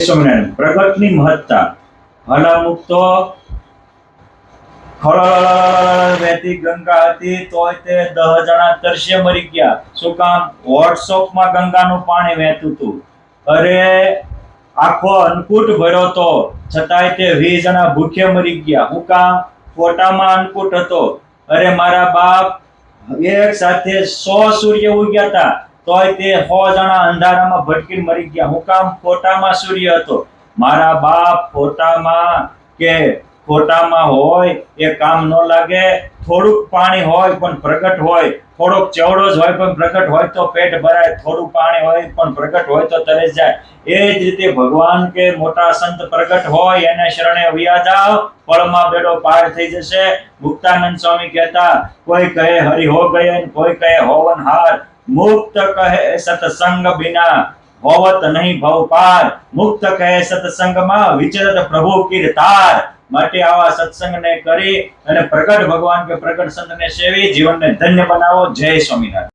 સ્વામિનારાયણ. પ્રગટની મહત્તા. હલા મુક્તો વહેતી ગંગા હતી તોય તે 10 જણા તરસે મરી ગયા. શું કામ? વોટ્સઅપમાં ગંગાનું પાણી વહેતું હતું. અરે આખો અન્નકૂટ ભર્યો તો છતાંય તે 20 જણા ભૂખે મરી ગયા. શું કામ? ફોટામાં અન્નકૂટ હતો. અરે મારા બાપ, એક સાથે 100 સૂર્ય ઉગ્યા હતા તોય તે 100 જણા અંધારામાં ભટકીને મરી ગયા. શું કામ? ફોટામાં સૂર્ય હતો. મારા બાપ, ફોટામાં હોય એ કામ ન લાગે. થોડુંક પાણી હોય પણ પ્રગટ હોય, થોડોક ચવડો જ હોય પણ પ્રગટ હોય તો પેટ ભરાય, થોડું પાણી હોય પણ પ્રગટ હોય તો તરસ જાય. એ જ રીતે ભગવાન કે મોટા સંત પ્રગટ હોય એને શરણે વ્યા જાઓ, પળમાં બેડો પાર થઈ જશે. મુક્તાનંદ સ્વામી કહેતા, કોઈ કહે હરિ હો ગયે, કોઈ કહે હોવન હાર, મુક્ત કહે સત્સંગ બિના હોવત નહીં ભવ પાર. મુક્ત કહે સત્સંગમાં વિચરત પ્રભુ કીર્તાર. માટે આવા સત્સંગને કરી અને પ્રગટ ભગવાન કે પ્રગટ સંતને સેવી જીવનને ધન્ય બનાવો. જય સ્વામિનારાયણ.